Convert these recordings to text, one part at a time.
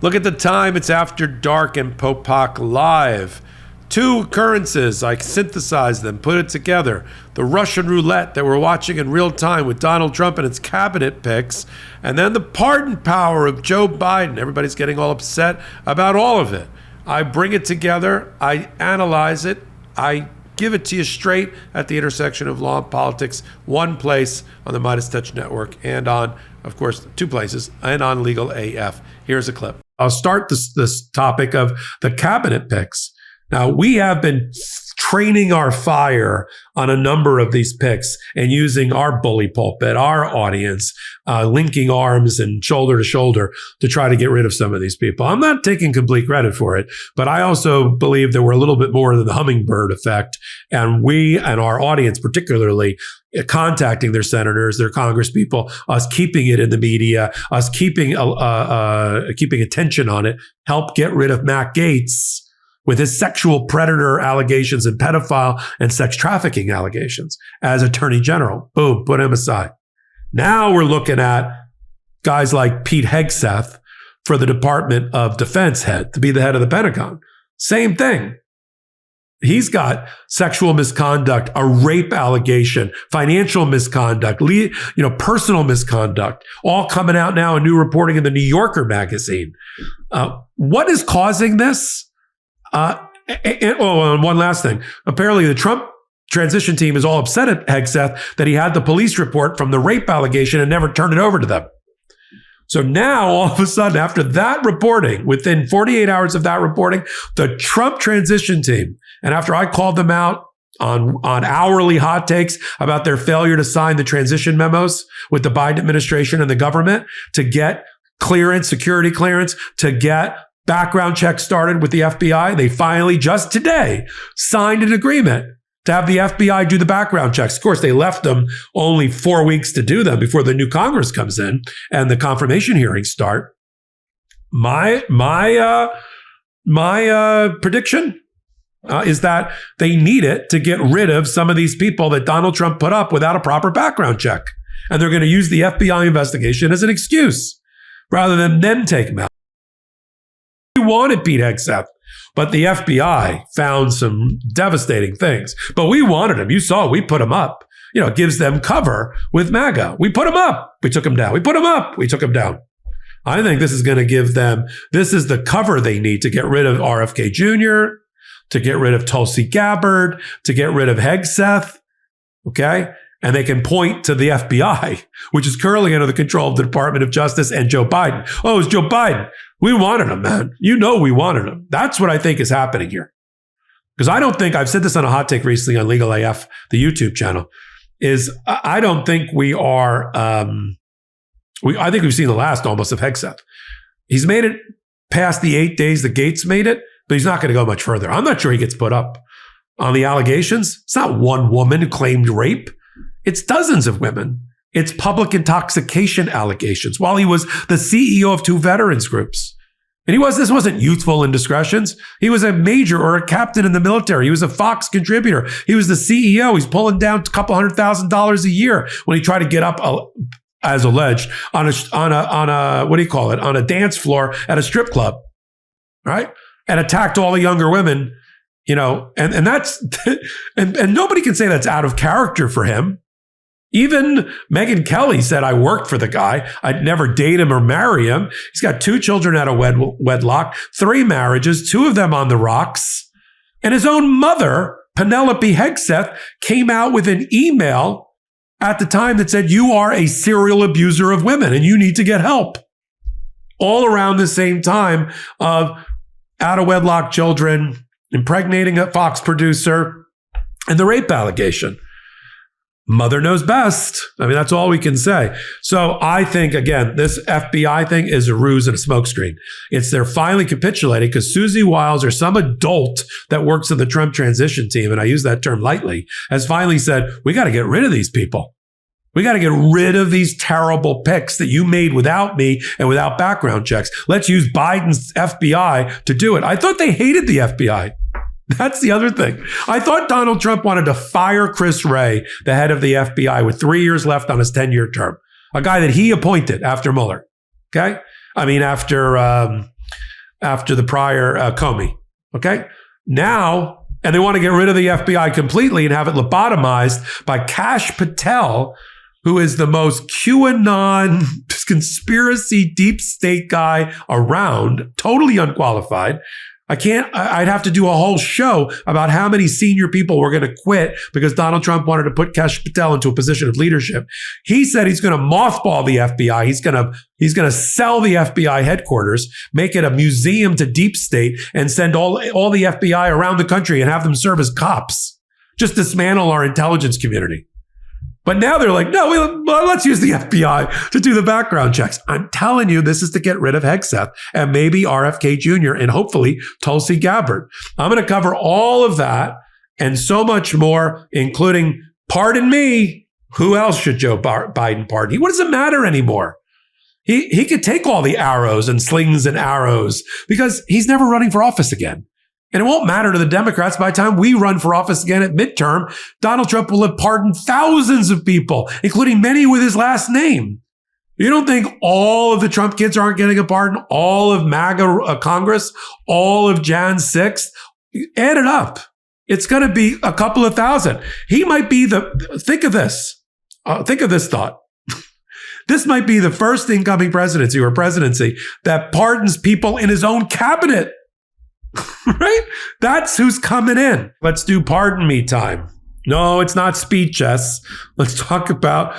Look at the time. It's After Dark and Popok Live. Two occurrences. I synthesized them, put it together. The Russian roulette that we're watching in real time with Donald Trump and its cabinet picks, and then the pardon power of Joe Biden. Everybody's getting all upset about all of it. I bring it together. I analyze it. I give it to you straight at the intersection of law and politics, one place on the Midas Touch Network, and on, of course, two places, and on Legal AF. Here's a clip. I'll start this topic of the cabinet picks. Now, we have been training our fire on a number of these picks and using our bully pulpit, our audience, linking arms and shoulder to shoulder to try to get rid of some of these people. I'm not taking complete credit for it, but I also believe there were a little bit more than the hummingbird effect. And we and our audience, particularly, contacting their senators, their congresspeople, us keeping it in the media, us keeping attention on it, help get rid of Matt Gaetz with his sexual predator allegations and pedophile and sex trafficking allegations as Attorney General. Boom, put him aside. Now we're looking at guys like Pete Hegseth for the Department of Defense head, to be the head of the Pentagon. Same thing. He's got sexual misconduct, a rape allegation, financial misconduct, personal misconduct, all coming out now in new reporting in the New Yorker magazine. What is causing this? And one last thing. Apparently, the Trump transition team is all upset at Hegseth that he had the police report from the rape allegation and never turned it over to them. So now, all of a sudden, after that reporting, within 48 hours of that reporting, the Trump transition team, and after I called them out on hourly hot takes about their failure to sign the transition memos with the Biden administration and the government to get clearance, security clearance, to get background checks started with the FBI, they finally, just today, signed an agreement to have the FBI do the background checks. Of course, they left them only 4 weeks to do them before the new Congress comes in and the confirmation hearings start. My prediction is that they need it to get rid of some of these people that Donald Trump put up without a proper background check. And they're going to use the FBI investigation as an excuse rather than them take them out. We wanted Pete Hegseth, but the FBI found some devastating things. But we wanted him. You saw, we put him up. It gives them cover with MAGA. We put him up. We took him down. We put him up. We took him down. I think this is going to give them, this is the cover they need to get rid of RFK Jr., to get rid of Tulsi Gabbard, to get rid of Hegseth. Okay? And they can point to the FBI, which is currently under the control of the Department of Justice and Joe Biden. Oh, it's Joe Biden. We wanted him, man. We wanted him. That's what I think is happening here. Because I don't think, I've said this on a hot take recently on Legal AF, the YouTube channel, is I don't think we are, I think we've seen the last almost of Hegseth. He's made it past the 8 days that Gaetz made it, but he's not going to go much further. I'm not sure he gets put up on the allegations. It's not one woman who claimed rape. It's dozens of women. It's public intoxication allegations while he was the CEO of two veterans groups. And this wasn't youthful indiscretions. He was a major or a captain in the military. He was a Fox contributor. He was the CEO. He's pulling down a couple $100,000 a year when he tried to get up, as alleged, on a what do you call it? On a dance floor at a strip club, right? And attacked all the younger women, and that's, and nobody can say that's out of character for him. Even Megyn Kelly said, I worked for the guy. I'd never date him or marry him. He's got 2 children out of wedlock, 3 marriages, 2 of them on the rocks. And his own mother, Penelope Hegseth, came out with an email at the time that said, you are a serial abuser of women and you need to get help. All around the same time of out of wedlock children, impregnating a Fox producer, and the rape allegation. Mother knows best. I mean, that's all we can say. So I think, again, this FBI thing is a ruse and a smokescreen. They're finally capitulating because Susie Wiles or some adult that works in the Trump transition team, and I use that term lightly, has finally said, we got to get rid of these people. We got to get rid of these terrible picks that you made without me and without background checks. Let's use Biden's FBI to do it. I thought they hated the FBI. That's the other thing. I thought Donald Trump wanted to fire Chris Wray, the head of the FBI, with 3 years left on his 10-year term, a guy that he appointed after Mueller. Okay? I mean, after after the prior Comey. Okay? Now, and they want to get rid of the FBI completely and have it lobotomized by Kash Patel, who is the most QAnon conspiracy deep state guy around, totally unqualified. I'd have to do a whole show about how many senior people were going to quit because Donald Trump wanted to put Kash Patel into a position of leadership. He said he's going to mothball the FBI. He's going to sell the FBI headquarters, make it a museum to deep state, and send all the FBI around the country and have them serve as cops. Just dismantle our intelligence community. But now they're like, no, let's use the FBI to do the background checks. I'm telling you, this is to get rid of Hegseth and maybe RFK Jr. and hopefully Tulsi Gabbard. I'm going to cover all of that and so much more, including, pardon me, who else should Joe Biden pardon? What does it matter anymore? He could take all the arrows and slings and arrows because he's never running for office again. And it won't matter to the Democrats. By the time we run for office again at midterm, Donald Trump will have pardoned thousands of people, including many with his last name. You don't think all of the Trump kids aren't getting a pardon? All of MAGA Congress? All of Jan 6th? Add it up. It's going to be a couple of thousand. He might be think of this. Think of this thought. This might be the first incoming presidency or presidency that pardons people in his own cabinet. Right? That's who's coming in. Let's do pardon me time. No, it's not speeches. Let's talk about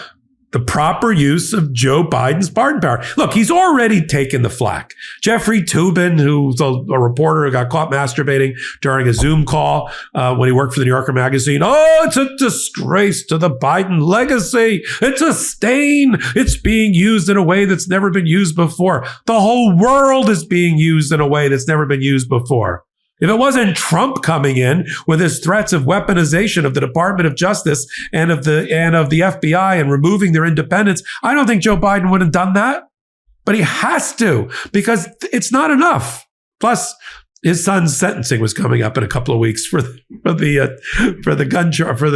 the proper use of Joe Biden's pardon power. Look, he's already taken the flack. Jeffrey Toobin, who's a reporter who got caught masturbating during a Zoom call when he worked for the New Yorker magazine. Oh, it's a disgrace to the Biden legacy. It's a stain. It's being used in a way that's never been used before. The whole world is being used in a way that's never been used before. If it wasn't Trump coming in with his threats of weaponization of the Department of Justice and of the FBI and removing their independence, I don't think Joe Biden would have done that. But he has to, because it's not enough. Plus, his son's sentencing was coming up in a couple of weeks for the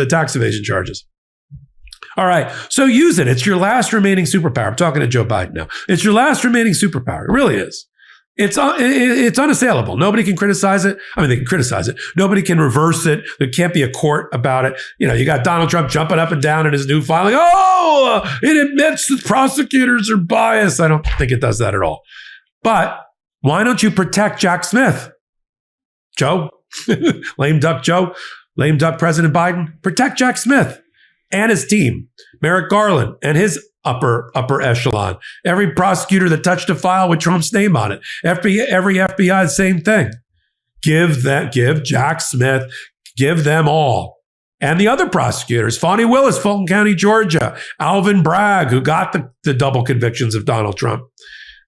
tax evasion charges. All right, so use it. It's your last remaining superpower. I'm talking to Joe Biden now. It's your last remaining superpower. It really is. It's unassailable. Nobody can criticize it. I mean, they can criticize it. Nobody can reverse it. There can't be a court about it. You know, you got Donald Trump jumping up and down in his new filing. Oh, it admits that prosecutors are biased. I don't think it does that at all. But why don't you protect Jack Smith? Joe, lame duck Joe, lame duck President Biden, protect Jack Smith and his team, Merrick Garland and his upper echelon. Every prosecutor that touched a file with Trump's name on it. Every FBI, same thing. Give Jack Smith, give them all. And the other prosecutors, Fonnie Willis, Fulton County, Georgia, Alvin Bragg, who got the double convictions of Donald Trump.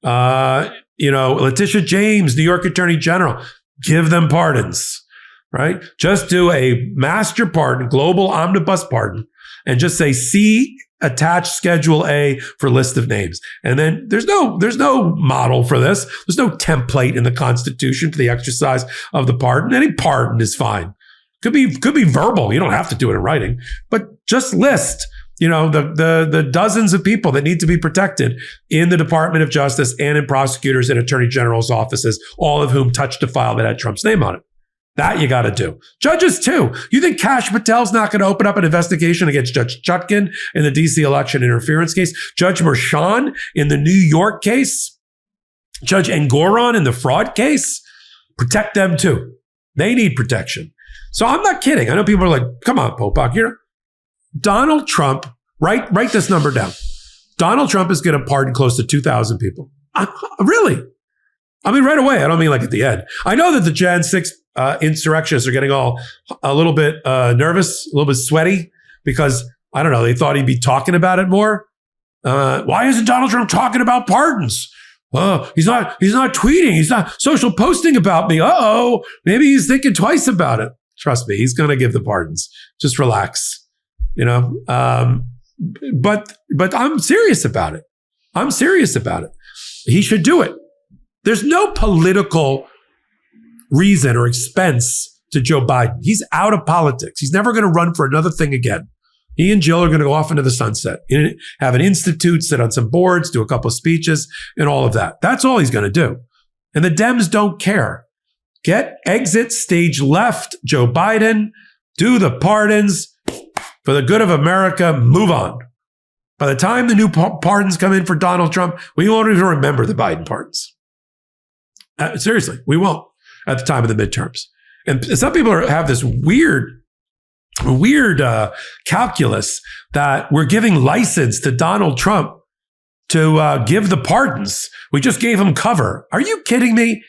Letitia James, New York Attorney General, give them pardons, right? Just do a master pardon, global omnibus pardon, and just say, see attached Schedule A for list of names. And then there's no model for this. There's no template in the Constitution for the exercise of the pardon. Any pardon is fine. Could be verbal. You don't have to do it in writing, but just list, the dozens of people that need to be protected in the Department of Justice and in prosecutors and attorney general's offices, all of whom touched a file that had Trump's name on it. That you got to do. Judges too. You think Kash Patel's not going to open up an investigation against Judge Chutkan in the DC election interference case? Judge Merchan in the New York case? Judge Engoron in the fraud case? Protect them too. They need protection. So I'm not kidding. I know people are like, come on, Popok. Donald Trump, write this number down. Donald Trump is going to pardon close to 2,000 people. Really? I mean, right away. I don't mean like at the end. I know that the Jan 6 insurrectionists are getting a little bit nervous, a little bit sweaty because, I don't know, they thought he'd be talking about it more. Why isn't Donald Trump talking about pardons? He's not tweeting. He's not social posting about me. Uh-oh, maybe he's thinking twice about it. Trust me, he's going to give the pardons. Just relax, But I'm serious about it. He should do it. There's no political reason or expense to Joe Biden. He's out of politics. He's never going to run for another thing again. He and Jill are going to go off into the sunset, have an institute, sit on some boards, do a couple of speeches, and all of that. That's all he's going to do. And the Dems don't care. Exit stage left, Joe Biden, do the pardons for the good of America, move on. By the time the new pardons come in for Donald Trump, we won't even remember the Biden pardons. Seriously, we won't at the time of the midterms. And some people have this weird calculus that we're giving license to Donald Trump to give the pardons. We just gave him cover. Are you kidding me?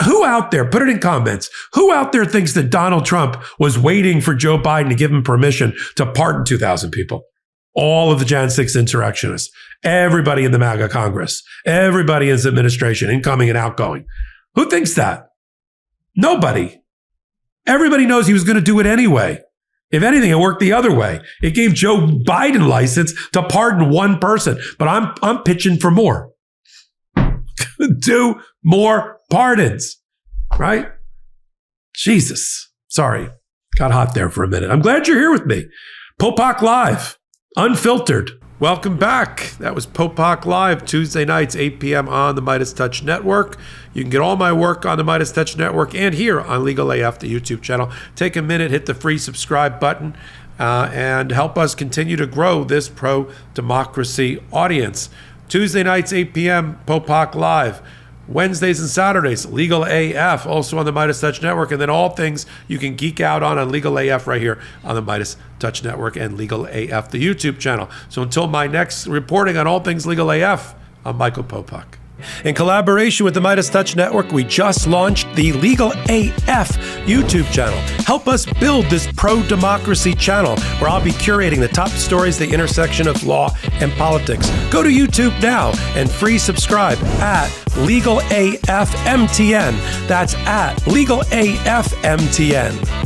Who out there, put it in comments, who out there thinks that Donald Trump was waiting for Joe Biden to give him permission to pardon 2,000 people? All of the Jan 6 insurrectionists, everybody in the MAGA Congress, everybody in his administration, incoming and outgoing. Who thinks that? Nobody. Everybody knows he was going to do it anyway. If anything, it worked the other way. It gave Joe Biden license to pardon one person, but I'm pitching for more. Do more pardons, right? Jesus. Sorry. Got hot there for a minute. I'm glad you're here with me. Popok Live, unfiltered. Welcome back. That was Popok Live, Tuesday nights, 8 p.m. on the Midas Touch Network. You can get all my work on the Midas Touch Network and here on Legal AF, the YouTube channel. Take a minute, hit the free subscribe button, and help us continue to grow this pro-democracy audience. Tuesday nights, 8 p.m., Popok Live. Wednesdays and Saturdays, Legal AF, also on the Midas Touch Network. And then all things you can geek out on Legal AF right here on the Midas Touch Network and Legal AF, the YouTube channel. So until my next reporting on all things Legal AF, I'm Michael Popok. In collaboration with the Midas Touch Network, we just launched the Legal AF YouTube channel. Help us build this pro-democracy channel where I'll be curating the top stories, the intersection of law and politics. Go to YouTube now and free subscribe at Legal AF MTN. That's at Legal AF MTN.